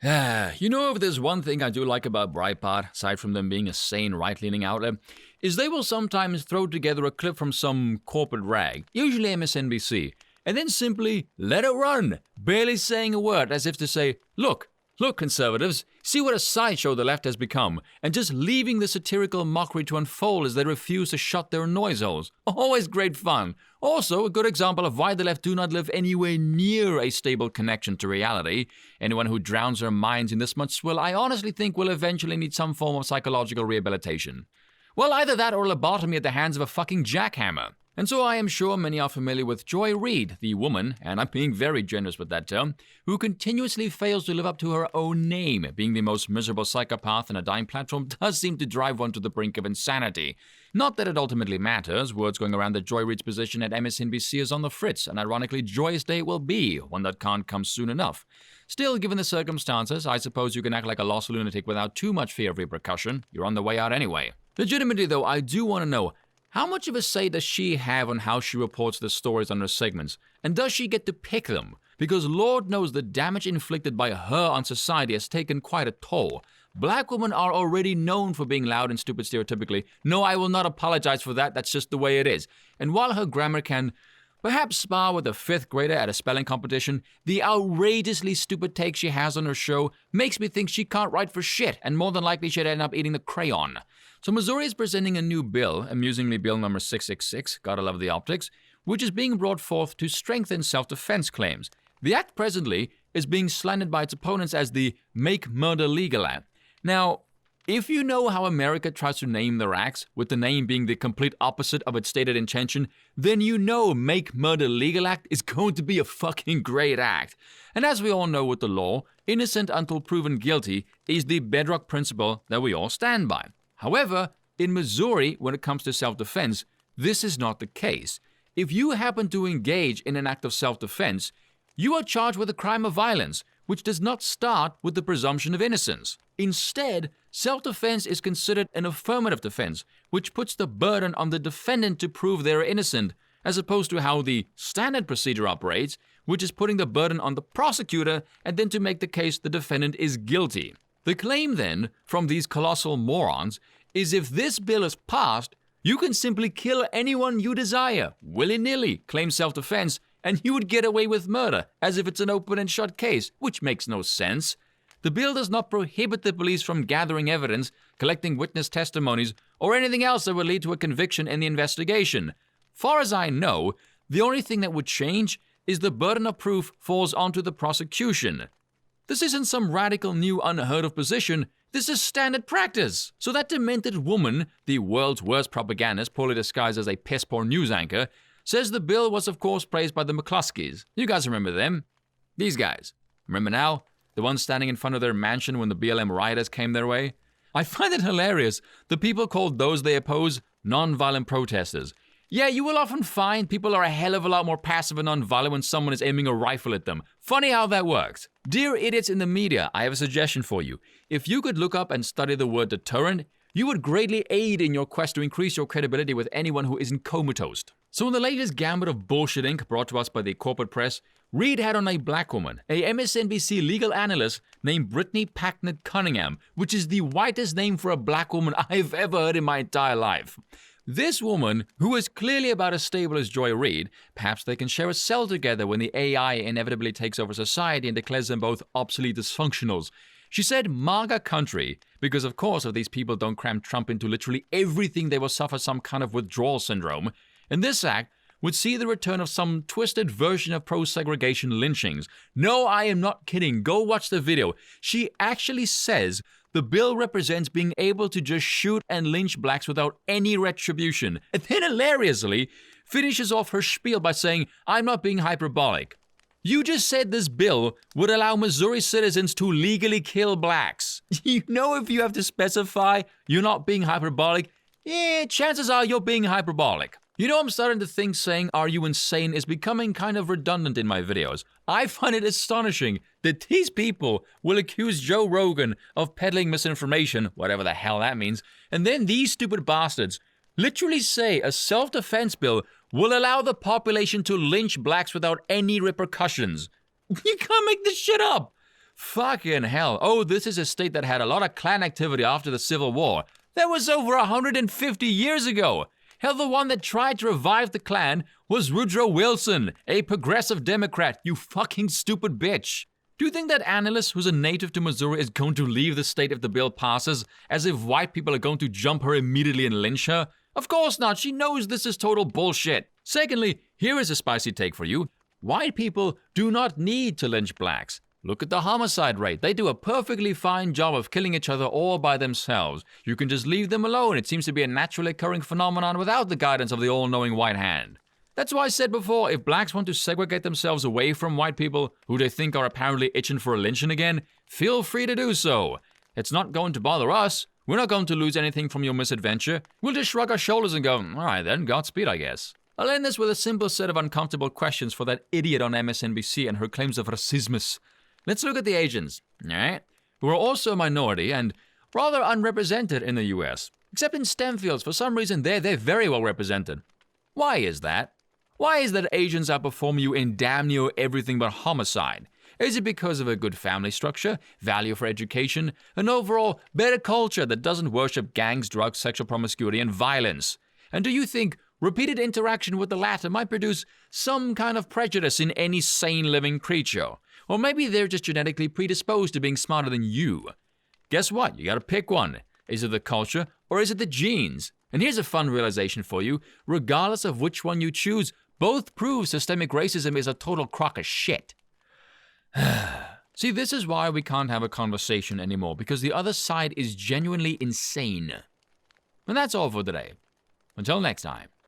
If there's one thing I do like about Breitbart, aside from them being a sane right-leaning outlet, is they will sometimes throw together a clip from some corporate rag, usually MSNBC, and then simply let it run, barely saying a word as if to say, look, conservatives, see what a sideshow the left has become, and just leaving the satirical mockery to unfold as they refuse to shut their noise holes. Always great fun. Also, a good example of why the left do not live anywhere near a stable connection to reality. Anyone who drowns their minds in this much swill, I honestly think will eventually need some form of psychological rehabilitation. Well, either that or lobotomy at the hands of a fucking jackhammer. And so I am sure many are familiar with Joy Reid, the woman, and I'm being very generous with that term, who continuously fails to live up to her own name. Being the most miserable psychopath on a dying platform does seem to drive one to the brink of insanity. Not that it ultimately matters, words going around that Joy Reid's position at MSNBC is on the fritz, and ironically joyous day it will be, one that can't come soon enough. Still, given the circumstances, I suppose you can act like a lost lunatic without too much fear of repercussion. You're on the way out anyway. Legitimately though, I do want to know, how much of a say does she have on how she reports the stories on her segments? And does she get to pick them? Because Lord knows the damage inflicted by her on society has taken quite a toll. Black women are already known for being loud and stupid stereotypically. No, I will not apologize for that, that's just the way it is. And while her grammar can perhaps spar with a 5th grader at a spelling competition, the outrageously stupid take she has on her show makes me think she can't write for shit, and more than likely she'd end up eating the crayon. So Missouri is presenting a new bill, amusingly bill number 666, gotta love the optics, which is being brought forth to strengthen self-defense claims. The act presently is being slandered by its opponents as the Make Murder Legal Act. Now, if you know how America tries to name their acts, with the name being the complete opposite of its stated intention, then you know Make Murder Legal Act is going to be a fucking great act. And as we all know with the law, innocent until proven guilty is the bedrock principle that we all stand by. However, in Missouri, when it comes to self-defense, this is not the case. If you happen to engage in an act of self-defense, you are charged with a crime of violence, which does not start with the presumption of innocence. Instead, self-defense is considered an affirmative defense, which puts the burden on the defendant to prove they are innocent, as opposed to how the standard procedure operates, which is putting the burden on the prosecutor and then to make the case the defendant is guilty. The claim then, from these colossal morons, is if this bill is passed, you can simply kill anyone you desire, willy-nilly, claim self-defense, and you would get away with murder, as if it's an open and shut case, which makes no sense. The bill does not prohibit the police from gathering evidence, collecting witness testimonies, or anything else that would lead to a conviction in the investigation. Far as I know, the only thing that would change is the burden of proof falls onto the prosecution. This isn't some radical new unheard of position, this is standard practice. So that demented woman, the world's worst propagandist poorly disguised as a piss-poor news anchor, says the bill was of course praised by the McCluskeys. You guys remember them? These guys. Remember now? The ones standing in front of their mansion when the BLM rioters came their way? I find it hilarious. The people called those they oppose non-violent protesters. Yeah, you will often find people are a hell of a lot more passive and non-violent when someone is aiming a rifle at them. Funny how that works. Dear idiots in the media, I have a suggestion for you. If you could look up and study the word deterrent, you would greatly aid in your quest to increase your credibility with anyone who isn't comatose. So in the latest gambit of bullshitting brought to us by the corporate press, Reid had on a black woman, a MSNBC legal analyst named Brittany Packnett Cunningham, which is the whitest name for a black woman I've ever heard in my entire life. This woman, who is clearly about as stable as Joy Reid, perhaps they can share a cell together when the AI inevitably takes over society and declares them both obsolete dysfunctionals. She said MAGA country, because of course if these people don't cram Trump into literally everything they will suffer some kind of withdrawal syndrome. And this act would see the return of some twisted version of pro-segregation lynchings. No, I am not kidding. Go watch the video. She actually says the bill represents being able to just shoot and lynch blacks without any retribution. And then hilariously finishes off her spiel by saying, I'm not being hyperbolic. You just said this bill would allow Missouri citizens to legally kill blacks. You know, if you have to specify you're not being hyperbolic, chances are you're being hyperbolic. You know, I'm starting to think saying, are you insane, is becoming kind of redundant in my videos. I find it astonishing that these people will accuse Joe Rogan of peddling misinformation, whatever the hell that means, and then these stupid bastards literally say a self-defense bill will allow the population to lynch blacks without any repercussions. You can't make this shit up. Fucking hell. Oh, this is a state that had a lot of clan activity after the Civil War. That was over 150 years ago. Hell, the one that tried to revive the Klan was Woodrow Wilson, a progressive Democrat, you fucking stupid bitch. Do you think that Annalise, who's a native to Missouri, is going to leave the state if the bill passes, as if white people are going to jump her immediately and lynch her? Of course not, she knows this is total bullshit. Secondly, here is a spicy take for you. White people do not need to lynch blacks. Look at the homicide rate. They do a perfectly fine job of killing each other all by themselves. You can just leave them alone. It seems to be a naturally occurring phenomenon without the guidance of the all-knowing white hand. That's why I said before, if blacks want to segregate themselves away from white people who they think are apparently itching for a lynching again, feel free to do so. It's not going to bother us. We're not going to lose anything from your misadventure. We'll just shrug our shoulders and go, all right then, Godspeed, I guess. I'll end this with a simple set of uncomfortable questions for that idiot on MSNBC and her claims of racismus. Let's look at the Asians, alright? Who are also a minority and rather unrepresented in the US. Except in STEM fields, for some reason they're very well represented. Why is that? Why is that Asians outperform you in damn near everything but homicide? Is it because of a good family structure, value for education, an overall better culture that doesn't worship gangs, drugs, sexual promiscuity, and violence? And do you think repeated interaction with the latter might produce some kind of prejudice in any sane living creature? Or maybe they're just genetically predisposed to being smarter than you. Guess what? You gotta pick one. Is it the culture or is it the genes? And here's a fun realization for you. Regardless of which one you choose, both prove systemic racism is a total crock of shit. See, this is why we can't have a conversation anymore, because the other side is genuinely insane. And that's all for today. Until next time.